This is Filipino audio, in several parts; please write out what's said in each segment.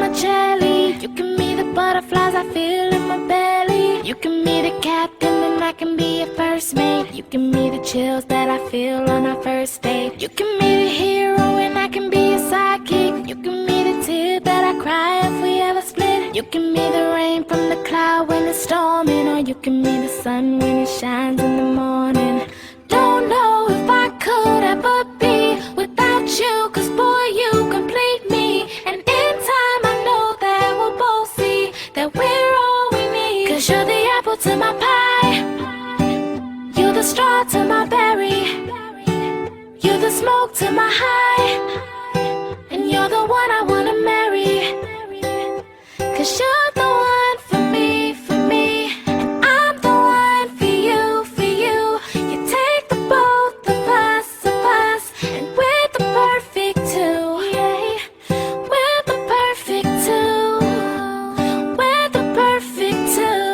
my jelly. You can be the butterflies I feel in my belly. You can be the captain and I can be your first mate. You can be the chills that I feel on our first date. You can be the hero and I can be your sidekick. You can be the tear that I cry if we ever split. You can be the rain from the cloud when it's storming, or you can be the sun when it shines in the morning. Don't know if I could ever be without you, 'cause boy, you complete me. And in time I know that we'll both see that we're all we need. 'Cause you're the apple to my pie, you're the straw to my berry, you're the smoke to my high, and you're the one I wanna marry. 'Cause you're the one for me, and I'm the one for you, for you. You take the both of us, and we're the perfect two. Yeah, we're the perfect two. We're the perfect two.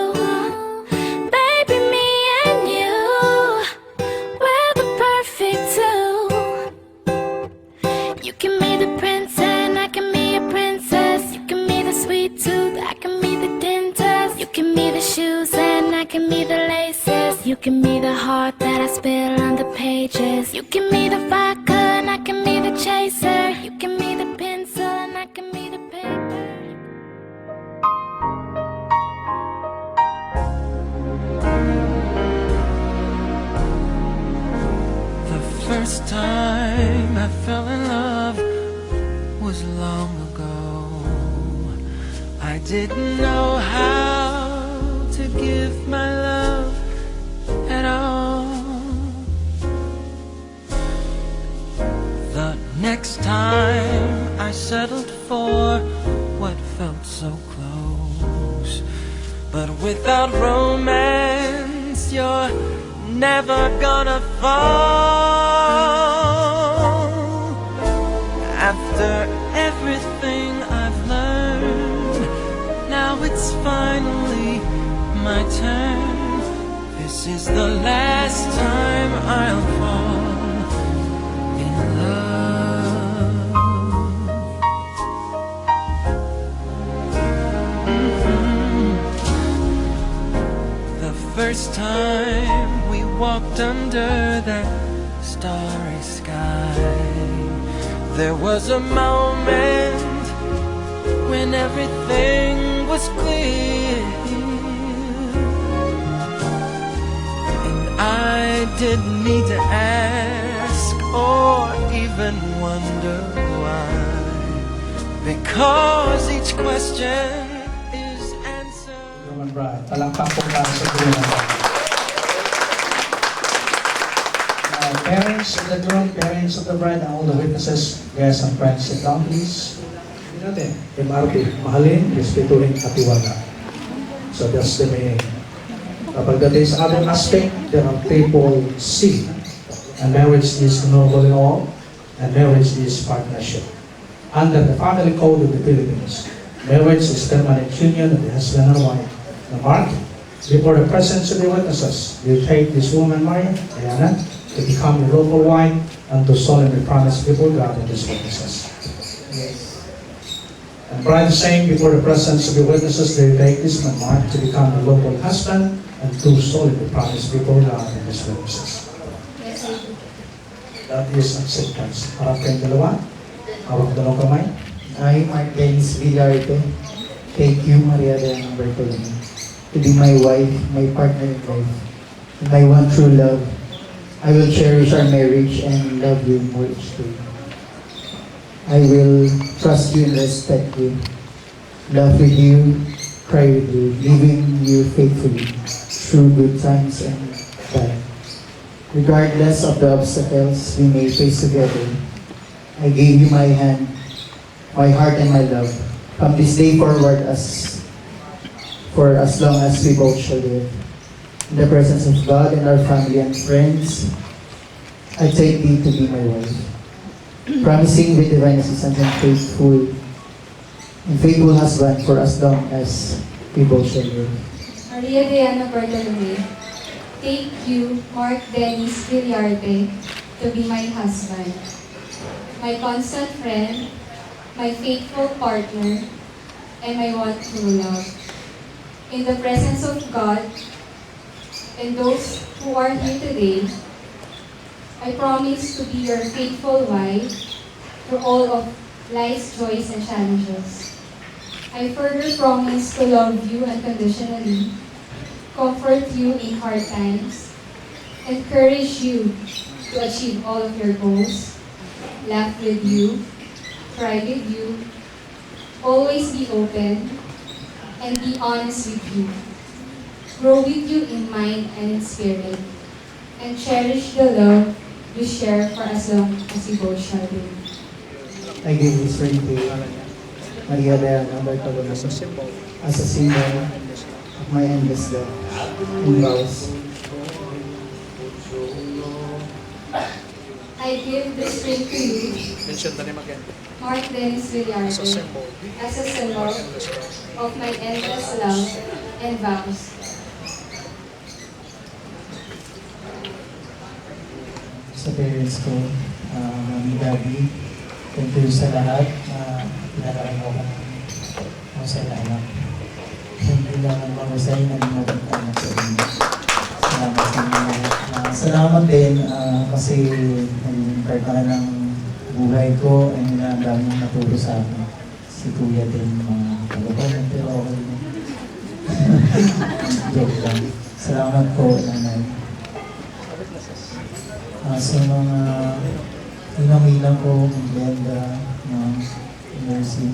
Baby, me and you, we're the perfect two. You can be the prince and I can be a princess. You can be the sweet tooth, I can be the dentist. You can be the shoes and I can be the laces. You can be the heart that I spill on the pages. You can be the vodka and I can be the chaser. You can be the pencil and I can be the paper. The first time I fell in love was long ago. I didn't know how to give my love at all. The next time I settled for what felt so close, but without romance you're never gonna fall. After everything I've learned, now it's finally my turn. This is the last time I'll fall in love. The first time we walked under that starry sky, there was a moment when everything was clear, and I didn't need to ask or even wonder why, because each question is answered. Roman bride, palangkang po para sa groom. Parents of the groom, parents of the bride, and all the witnesses, guests and friends, sit down please. Natin, MRT, mahalin, respetuhin at iwala. So that's the meaning. Kapag dating sa other aspect, there are triple C. And marriage is noble in all, and marriage is partnership. Under the family code of the Philippines, marriage is permanent union of the husband and wife. The mark, before the presence of the witnesses, you take this woman, Maria, Diana, to become your local wife and to solemnly promise before God and His witnesses. And bride saying before the presence of the witnesses, they take this man Mark to become your local husband and to solemnly promise before God and His witnesses. Yes, I do. That is acceptance. Harap kayong dalawa. Hawak dalawang kamay. I, Mark Dennis Villarte, take you, Maria Elena Bertolini, to be my wife, my partner in life, and my one true love. I will cherish our marriage and love you more each day. I will trust you and respect you, laugh with you, cry with you, living you faithfully through good times and bad. Regardless of the obstacles we may face together, I gave you my hand, my heart and my love. From this day forward, for as long as we both shall live. In the presence of God and our family and friends, I take thee to be my wife. Promising with divine assistance and faithful husband for as long as we both shall live. Maria Diana Bartolome, take you, Mark Dennis Villarte, to be my husband, my constant friend, my faithful partner, and my one true love. In the presence of God and those who are here today, I promise to be your faithful wife through all of life's joys and challenges. I further promise to love you unconditionally, comfort you in hard times, encourage you to achieve all of your goals, laugh with you, cry with you, always be open, and be honest with you, grow with you in mind and in spirit, and cherish the love you share for as long as you both shall live. I give this ring to Maria Diana Bartolome as a symbol of my endless love and vows. I give this ring to you, Mention the name again. Mark Dennis Villarte, As a symbol. as a symbol of my endless love and vows. Sa parents ko, mami, daddy, thank you sa lahat na pinarating mo kung sa lahat. Hindi lang ang mahusay na naging anak sa inyo. Salamat sa inyo lahat. Salamat din kasi naging part na ng buhay ko and ang dami mong naturo sa akin. Si Kuya din, mga kalokohan, pero okay din. Joke lang. Salamat po, nanay. Sa mga inamilang ko, Glenda, Mercy,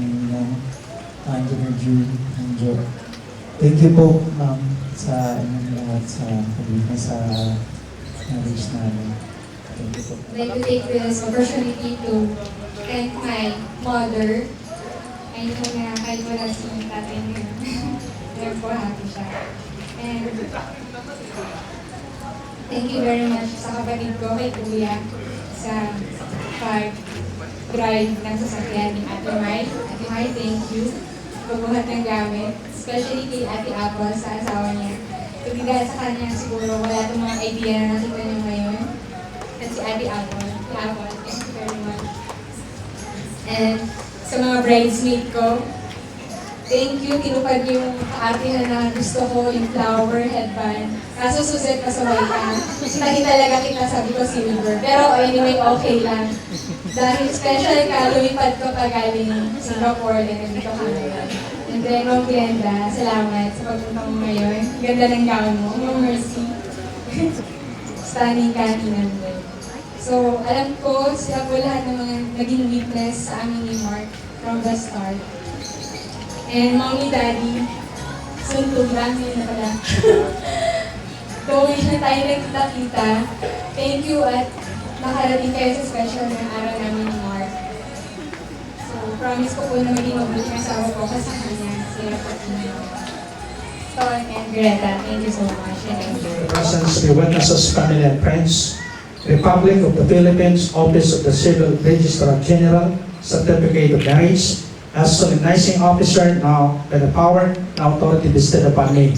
Angela, June, and Joe. Thank you po, ma'am, sa inyong lahat sa pagiging sa marriage namin. Thank you po. I'd like to take this opportunity to thank my mother. I know na kahit wala si tatay niya, very po happy siya. And thank you very much sa kapatid ko, kay Kuya, sa pag-drive ng sasakyan ni Ate Mai. Ate Mai, thank you. Pagbuhat ng gamit, especially kay Ate Apple sa asawa niya. Kasi dahil sa kanya siguro wala itong mga idea na nakita niyo ngayon. At si Ate Apple, thank you very much. And sa mga bridesmaid ko, thank you, tinupad yung kaartihan na gusto ko, yung flower headband. Kaso suset pa sa white ka. Hindi talaga kita, sabi ko silver. Pero anyway, okay lang. Dahil special ka, lumipad ko pa galing Singapore, and nandito ka ngayon. And then, Ma'am Glenda, salamat sa pagpunta mo ngayon. Ganda ng gown mo, Ma'am Mercy. Stunning ka, tinanday. So, alam ko, sila po lahat ng mga naging witness sa amin ni Mark from the start. And Mommy, Daddy, soon to marami na pala. Though wish na tayo nagkita-kita, thank you at nakarating kayo sa special na araw namin ni Mark. So, promise ko po na maging mabuti ang asawa ko kasi kanya, sila po Ton and Greta, thank you so much. And thank you. Presence, the witnesses, family and friends, Republic of the Philippines, Office of the Civil Registrar General, Certificate of Marriage, as solemnizing officer now by the power and authority vested upon me,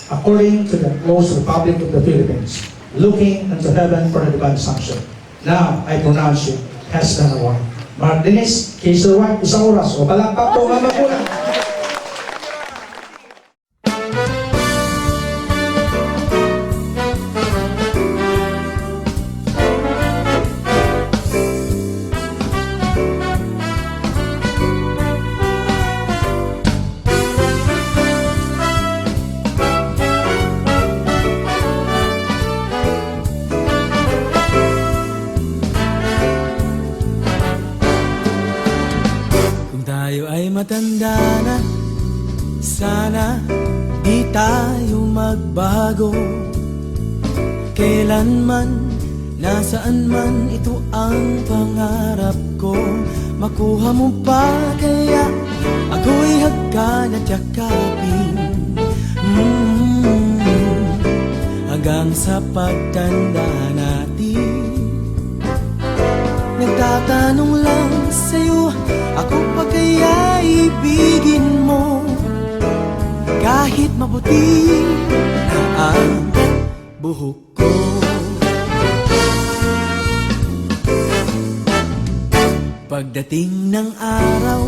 according to the laws of the Republic of the Philippines, looking unto heaven for a divine sanction. Now, I pronounce you as done award. Mark Dennis, Kaiser White, isang oras, o palakpak po ang magulang. Tayo ay matanda na, sana di tayo magbago. Kailanman, nasaan man, ito ang pangarap ko. Makuha mo pa kaya ako'y hagkan at yakapin, hanggang sa pagtanda natin. Nagtatanong lang sa'yo, ako pa kaya ibigin mo? Kahit maputi na ang buhok ko. Pagdating ng araw,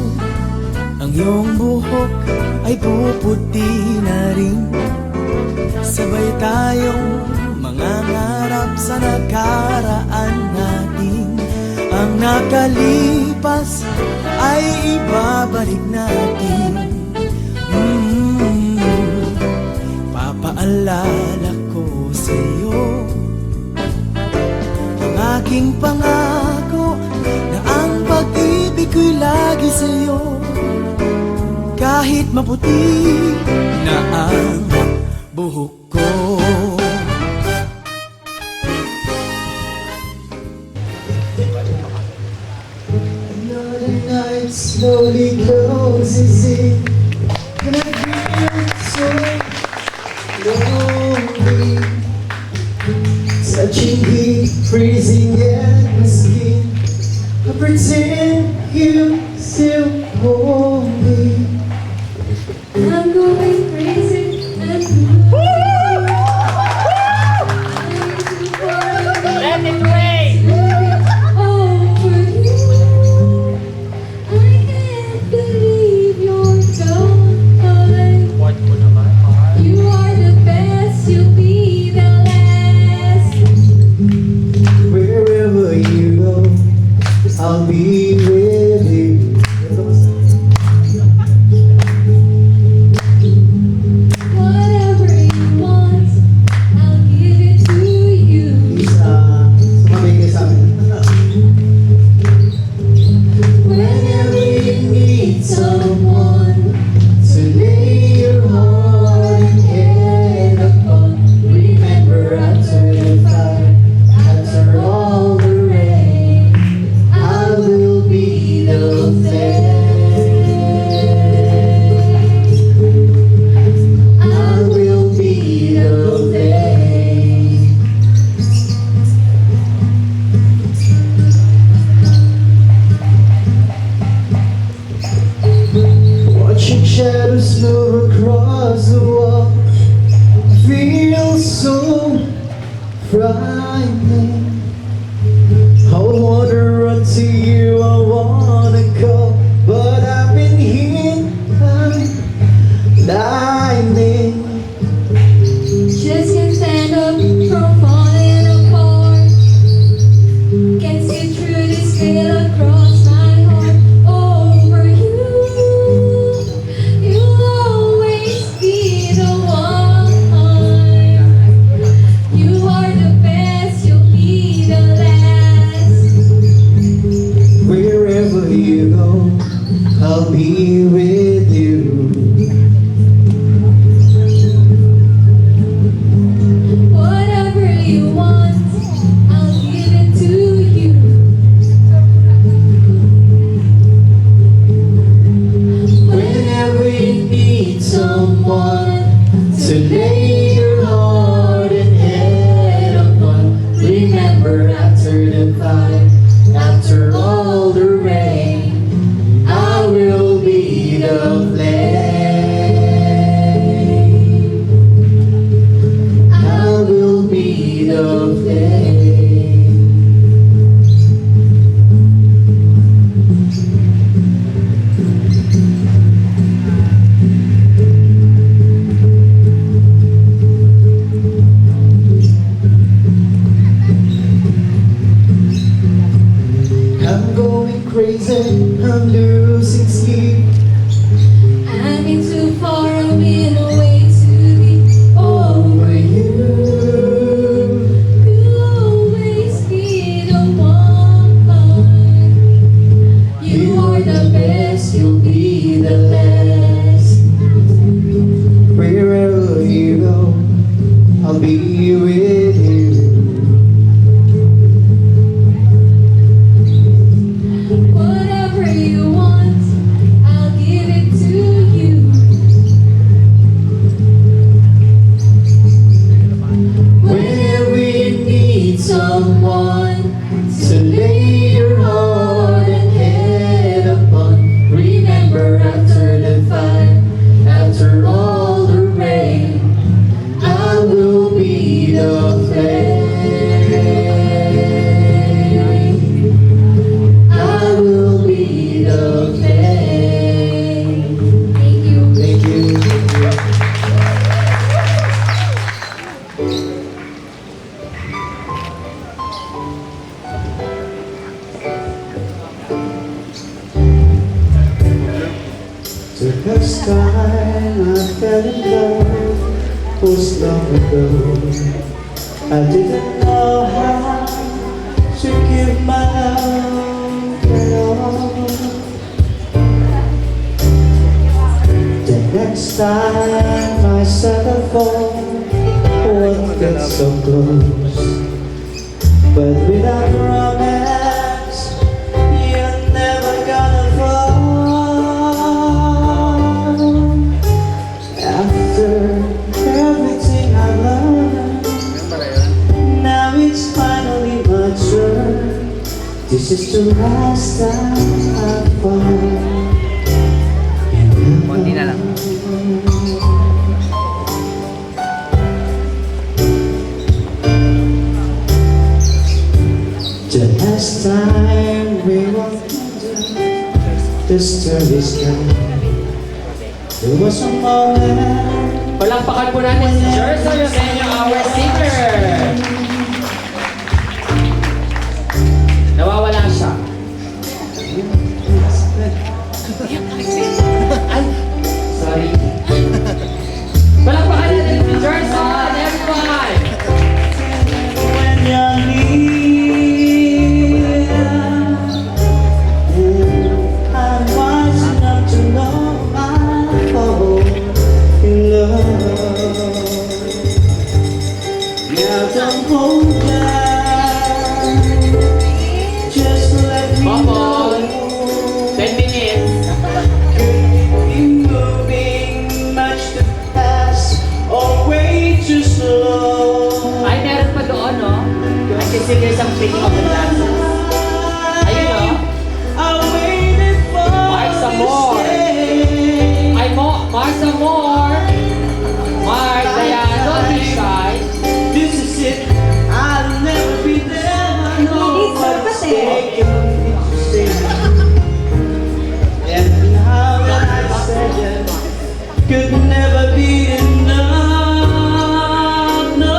ang Ang iyong buhok ay puputi na rin. Sabay tayong mangangarap sa nakaraan natin. Ang nakalipas ay ibabalik natin. Papaalala ko sa'yo ang aking pangako na ang pag-ibig ko'y lagi sa'yo. Kahit maputi na ang buhok ko. Another night slowly closes in, and I feel so lonely. Touching heat, freezing at my skin. I pretend you still hold me. I'm going crazy and let it play. Over you, I can't believe you're gone. You are the best, you'll be the last. Wherever you go, I'll be with you. Whatever you want, I'll give it to you. Sumabay kayo sa amin. Whenever you need someone To lay your heart and head upon. Remember after the fire, after all the rain, I will be the flame. I will be the flame. Watching shadows move across the wall, I feel so frightening. I wanna run to you, I wanna go, but I've been hit by lightning. just can't stand up from falling apart. Can't see through this veil across my heart. Over you, you'll always be the one. You are the best, you'll be the last. Wherever you go, I'll be with you. Whatever this time I fell in love was long ago. I didn't know how to give my love at all. The next time I settle for what gets so close, but without romance, you're never gonna fall. After everything I learned, now it's finally my turn. This is the last time I fall. Konti na lang. The last time we walked the story's gone. There was a moment. Palakpakan po natin si Jerson Eugenio, our singer. Nawawala siya. Ay, sorry. Palakpakan natin si Jerson, everyone. When you're near, I'm wise enough to know I'm fall in love. Now don't hold back, just let me Come know. on. 10 minutes. Moving much too fast or way too slow. Ay, meron pa doon, no? I can see there's some picking of the glasses. Ayun, no? I waited for Mark some you to more. stay. Ay, Mark some more. Mark, Diane, don't be shy. This is it. I'll never be there. I know what's taking me to stay. And how that I said it could never be enough. No.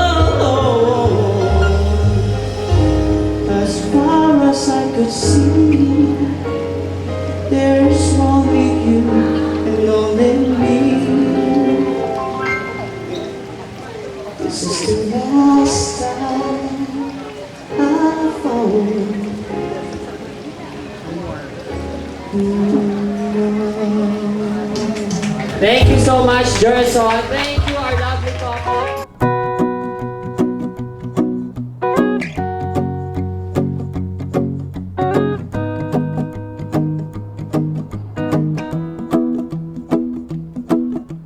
As far as I could see, there's only you and only me. This is the last time I fall. Thank you so much, Jerson. Thank you, our lovely couple.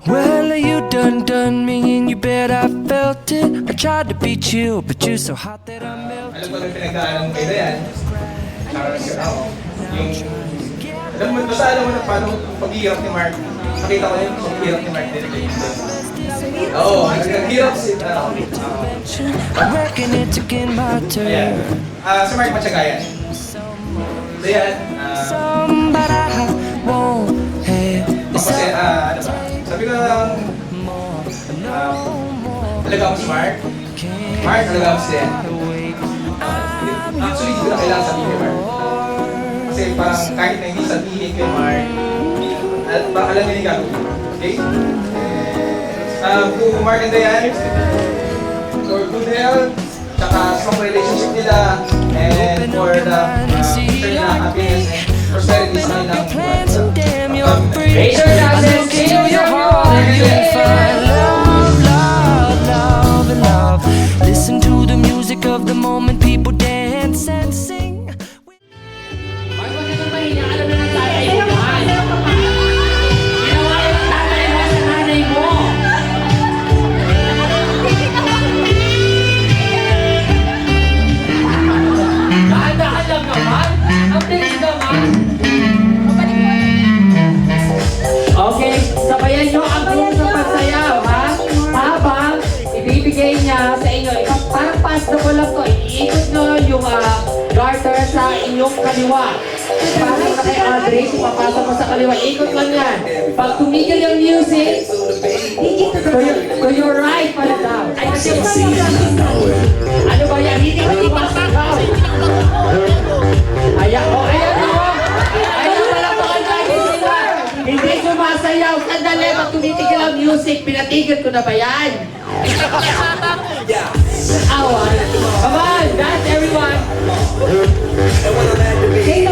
Well, you done me and you bet I felt it. I tried to be chill, but you're so hot that I melted. Alam ko na pinagdaanan mo kayo yan. Alam mo, basta alam mo na paano paghihirap ni Mark. Nakita ko yung paghihirap ni Mark din. Oo, naghihirap si... I reckon it's again my Ayan. turn. Si Mark Matsagayan. So yan, But I won't have kasi ano ba? Sabi ko talaga ako si Mark. Mark, talaga ako si Zen. Actually, hindi ko na kailangan sabihin kay Mark. Kasi parang kahit na hindi sabihin kay Mark, at parang alam niya yung gagawin. Okay? To Mark and Diane, for good health, tsaka strong relationship nila, and for the future na happiness and prosperity sa kanilang plans and damn you're free. Raise your I glasses, look into your everyone. heart and you'll find love, love, love, and love. Listen to the music of the moment, people dance and sing. Mark, wag ka nang mahiya. Alam na ng tatay mo yan. Ginawa yung tatay mo sa nanay mo. Dahan-dahan lang naman. Ang bilis naman. Okay, sabayan nyo ang buong sa pagsayaw, ha? Habang ibibigay niya sa inyo, parang pass na ko lang to, iikot nyo yung garter sa inyong kaliwa. Parang na kay Audrey, papasok mo sa kaliwa, ikot lang yan. Pag tumigil yung music, to your right pala daw. Ay, kasi ano ba yan? Hindi ko ipasakaw. Ayan, oh, ayan, oh. Ayan, wala pa ka lagi sila. Hindi sumasayaw. Sandali. Sandali, pag tumitigil ang music, pinatigil ko na ba yan? Awan. Come on, dance everyone. Okay,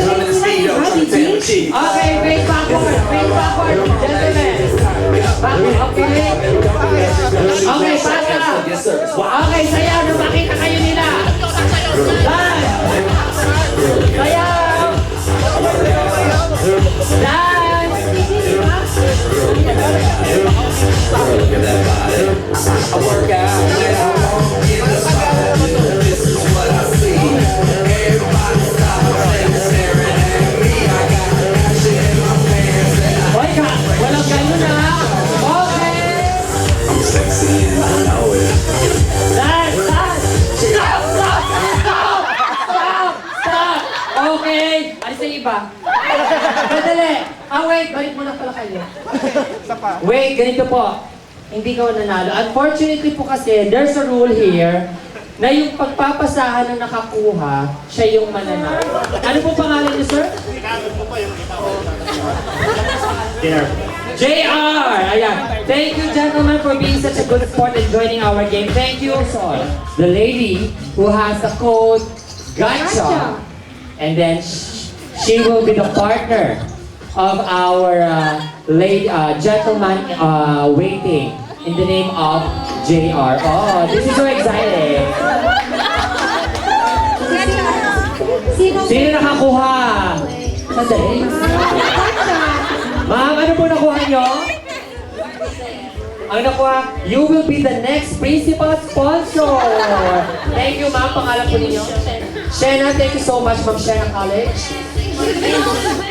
face backward, gentlemen. Backward, okay. Okay, basta. Okay, sayaw, nung makita kayo nila. Dance. Sayaw. Dance. Hoy ka, walang ganun ha. Okay. Dance, dance. Stop. Okay. Alis na yung iba. Madali. Wait. Balik muna pala kayo. Wait, ganito po. Hindi ka nanalo. Unfortunately po kasi, there's a rule here na yung pagpapasahan na nakakuha, siya yung mananalo. Ano po pangalan niyo, sir? JR! Ayan. Thank you, gentlemen, for being such a good sport and joining our game. Thank you also. The lady who has the code GACHA. And then she will be the partner of our gentleman waiting in the name of JR. Oh, this is so exciting. Sino nakakuha? Sandali. Ma'am, ano po nakuha nyo? Ang nakuha, you will be the next principal sponsor. Thank you, ma'am. Pangalan po ninyo? Shena, thank you so much, Ma'am Shena College.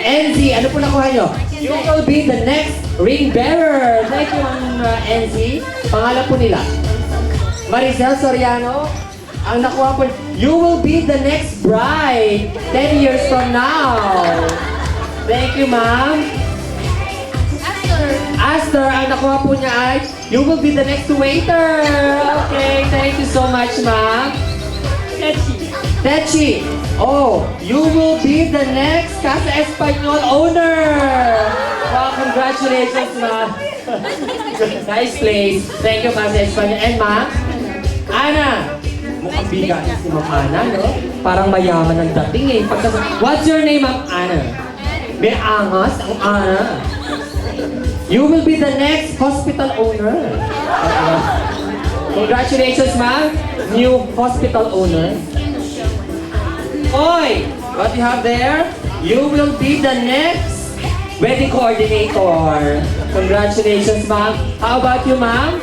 NZ, ano po nakuha nyo? You will be the next ring bearer. Thank you, Ma'am NZ. Pangalan po nila? Maricel Soriano. Ang nakuha po, you will be the next bride 10 years from now. Thank you, ma'am. Aster, ang nakuha po niya ay, you will be the next waiter. Okay, thank you so much, ma'am. Techi. Oh, you will be the next Casa Espanyol owner. Wow, congratulations, ma'am. Nice place. Thank you, Casa Espanyol. And ma'am, Ana. Mukhang bigat si Ma'am Ana, no? Parang mayaman ang dating eh. What's your name, Ma'am Ana? May angas ang Ana. You will be the next hospital owner. Congratulations, ma'am. New hospital owner. Oy! What you have there? You will be the next wedding coordinator. Congratulations, ma'am. How about you, ma'am?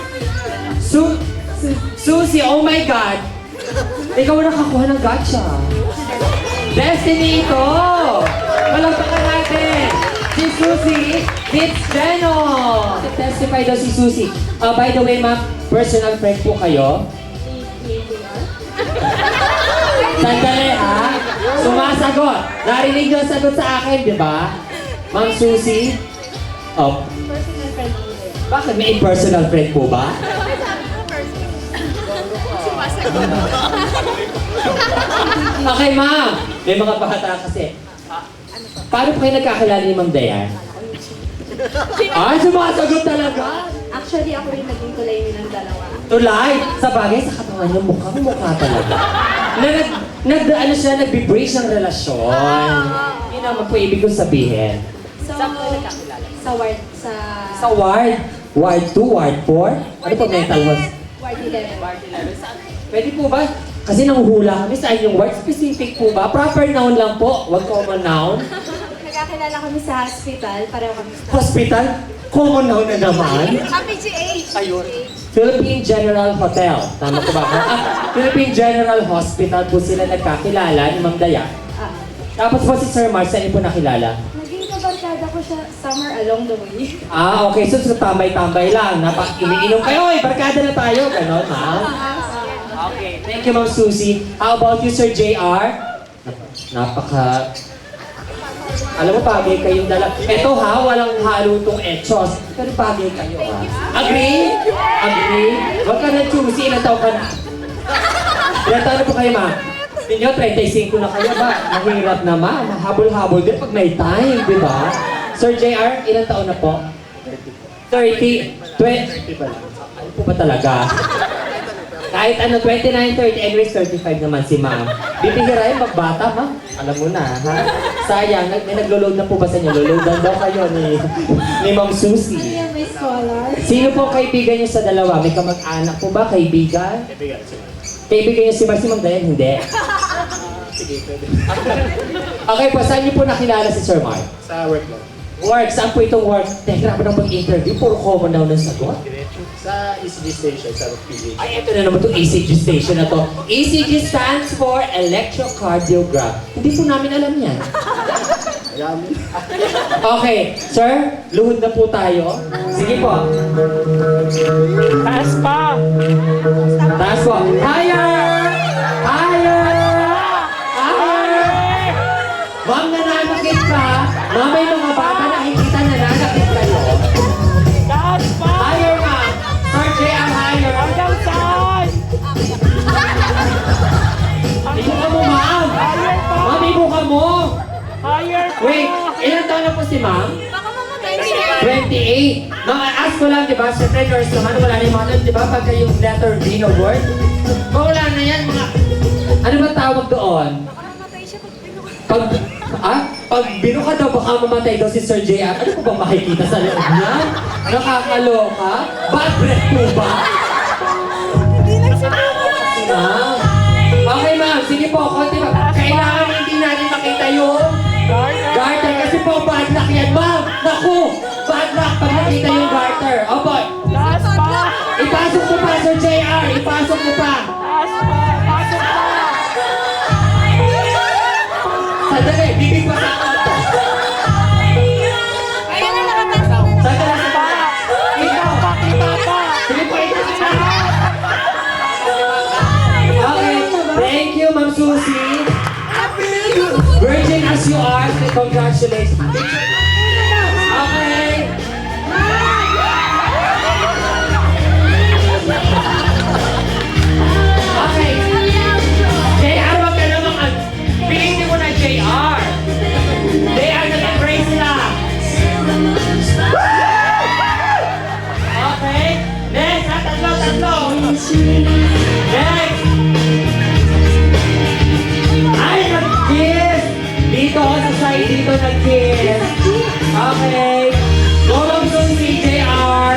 Susie, oh my God! Ikaw na nakakuha ng gacha. Destiny ito! Malagpakan natin! Si Susie Fitzgeno! Testify daw si Susie. By the way, ma'am, personal friend po kayo? Sandali, ha? Sumasagot. Narinig niyo ang sagot sa akin, di ba? Ma'am Susie? Oh. Personal friend mo. Bakit? May personal friend po ba? Okay, ma'am. May mga bata kasi. Paano po kayo nagkakilala ni Ma'am Dayan? Ay, sumasagot talaga! Actually, ako rin naging tulay nilang dalawa. Tulay! Sa bagay, sa katawan niyo, mukhang-mukha talaga. Ano siya, nagbe-break ng relasyon. Yun naman po ibig kong sabihin. Saan ko nagkakilala? Sa ward, Sa ward? Ward 2, ward 4? Ano po mental was? Ward 11. Pwede po ba? Kasi nanguhula kami sa inyong word. Specific po ba? Proper noun lang po. Wag common noun. Nagkakilala kami sa hospital, pareho kami sa... Hospital? Common noun na naman. PGH! Ayun. Philippine General Hotel. Tama ko ba? Philippine General Hospital po sila nagkakilala ni Ma'am Daya. Tapos po si Sir Mars, saan niyo po nakilala? Naging kabarkada ko siya summer along the way. Okay. So tambay-tambay lang. Iniinom kayo. Barkada na tayo. Ganon, ma'am. Okay. Thank you, Ma'am Susie. How about you, Sir JR? Alam mo, bagay kayong dala. Ito ha, walang halo tong etchos. Pero bagay kayo ha. Agree? Agree? Huwag ka na choosy. Ilan taon ka na? Ilan taon na po kayo, ma'am? Ninyo, 35 na kayo ba? Mahirap naman. Habol-habol din pag may time, di ba? Sir JR, ilan taon na po? 30, 20 ba lang? Ano po ba talaga? Kahit ano, 29, 30, anyways, 35 naman si ma'am. Bibihira yung magbata, ma'am. Alam mo na, ha? Sayang, may naglo-load na po ba sa inyo? Loloadan daw kayo ni Ma'am Susie. Ayan, may scholar. Sino po kaibigan niyo sa dalawa? May kamag-anak po ba? Kaibigan? Kaibigan niyo si Ma'am Dayan? Hindi. Okay po, saan niyo po nakilala si Sir Mark? Sa work lang. Work, saan po itong work? Teka, grabe nang mag-interview, puro common daw ng sagot. Sa ECG station, sa PH. Ay, ito na naman itong ECG station na to. ECG stands for electrocardiogram. Hindi po namin alam yan. Yamin. Okay, sir, luhod na po tayo. Sige po. Taas pa! Taas po. Higher! Higher! Higher! Ma'am, nananakit ka. Ma'am, may mga bata nakikita nananakit kayo. Taas pa! Higher, ma'am! Sir J, ang higher. Hanggang saan? Ibuka mo, ma'am! Ma'am, ibuka mo! Wait, ilan taon na po si ma'am? 28. Mga ask ko lang, di ba? Siyempre, nurse naman, wala na yung mga nun, di ba? Pagka yung letter B na word. O wala na yan, mga... Ano ba tawag doon? Pag binuka daw, baka mamatay daw si Sir JR. Ano po bang makikita sa loob niya? Nakakaloka? Bad breath po ba? Ma'am. Okay, ma'am. Sige po, konti ba? Kailangan hindi natin makita yung garter kasi po bad luck yan, ma'am. Naku! Bad luck pag nakita yung garter. Oh boy. Ipasok mo pa, Sir JR. Ipasok mo pa. Sandali, bibig pa sa auto. Sandali, ikaw. Sige po, ikaw. Okay, thank you, Ma'am Susie. Virgin as you are, congratulations. Okay. Okay. JR, wag ka namang pilitin mo na JR. JR, nag-embrace na. Okay. Next, tatlo. Next. Ay, nag-kiss. Dito sa side, dito nag-kiss. Okay. Go lang doon si JR.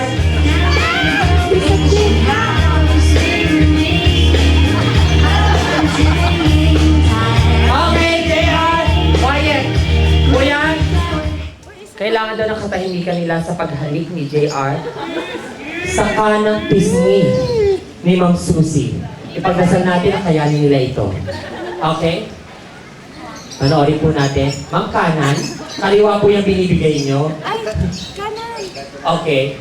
Okay, JR. Quiet. Kuya, kailangan daw ng katahimikan nila sa paghalik ni JR sa kanang pisngi ni Ma'am Susie. Ipagdasal natin ang kayanin nila ito. Okay? Panoorin po natin. Ma'am, kanan. Kaliwa po yung binibigay nyo. Ay, kanan. Okay.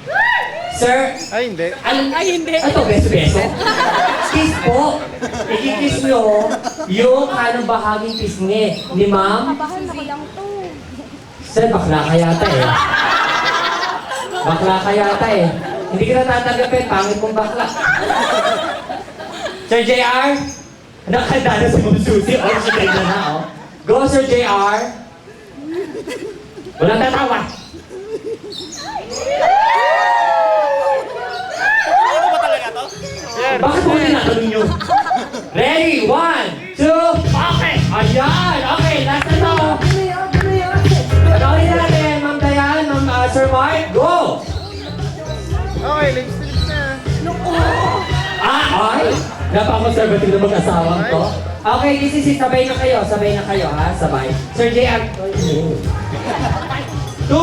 Sir, Ay, hindi. hindi. Ito, beso-beso. Kiss po. Ikikiss nyo yung kanang bahaging pisngi ni Ma'am. Bahal ko lang to. Sir, bakla ka yata eh. Bakla ka yata eh. Hindi ka na tatanggapin, pangit mong bakla. Sir JR, nakahanda na si Ma'am Susie. O, si Kaya na, oh. Go, Sir JR. Walang tatawa. Bakit mo tinatanong nyo? Ready? 1, 2, okay! Ayan! Okay, last na to. Panoorin natin, Ma'am Dayan, Ma'am Sir Mark, go! Okay, lips na. Ay! Napaka-conservative na mag-asawang to. Okay, this is it. Sabay na kayo, ha? Sabay. Sir JR. 2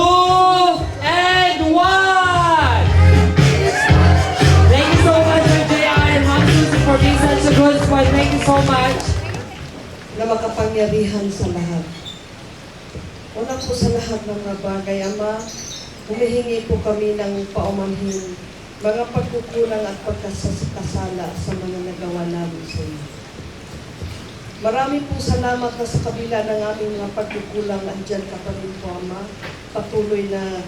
and 1! Thank you so much, Sir JR and Ma'am Susie for being such a good sport. Thank you so much. Na makapangyarihan sa lahat. Una po sa lahat ng mga bagay, Ama, humihingi po kami ng paumanhin, mga pagkukulang at pagkasasala sa mga nagawa namin sa iyo. Marami po salamat na sa kabila ng aming mga pagkukulang, andyan ka pa rin po, Ama. Patuloy na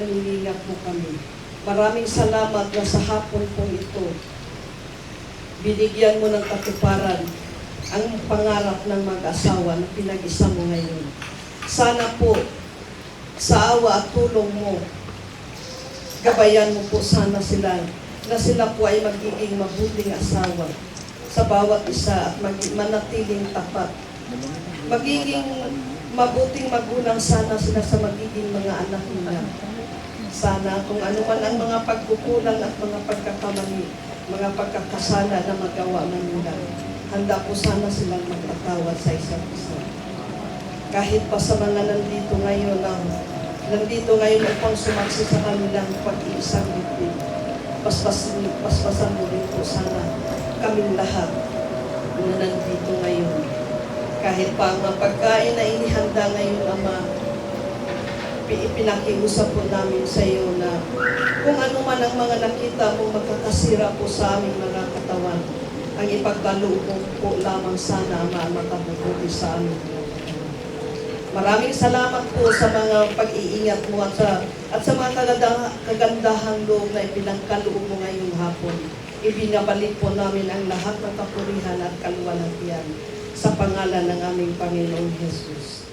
nilingap mo kami. Maraming salamat na sa hapon po ito, binigyan mo ng katuparan ang pangarap ng mag-asawa na pinag-isa mo ngayon. Sana po, sa awa at tulong mo, gabayan mo po sana sila na sila po ay magiging mabuting asawa sa bawat isa at manatiling tapat. Magiging mabuting magulang sana sila sa magiging mga anak nila. Sana kung ano man ang mga pagkukulang at mga pagkakamali, mga pagkakasala na magawa man nila, handa po sana silang magpatawad sa isa't isa. Kahit pa sa mga nandito ngayon upang sumaksi sa kanilang pag-iisang bibig, paspasan mo rin po sana kaming lahat na nandito ngayon. Kahit pa ang mga pagkain na inihanda ngayon, Ama, ipinakiusap po namin sa iyo na kung ano man ang mga nakita mo magkakasira po sa aming mga katawan, ang ipagkaloob mo po lamang sana, Ama, makabubuti sa amin. Maraming salamat po sa mga pag-iingat mo at sa mga kagandahang loob na ipinagkaloob mo ngayong hapon. Ibinabalik po namin ang lahat ng kapurihan at kaluwalhatian sa pangalan ng aming Panginoong Jesus.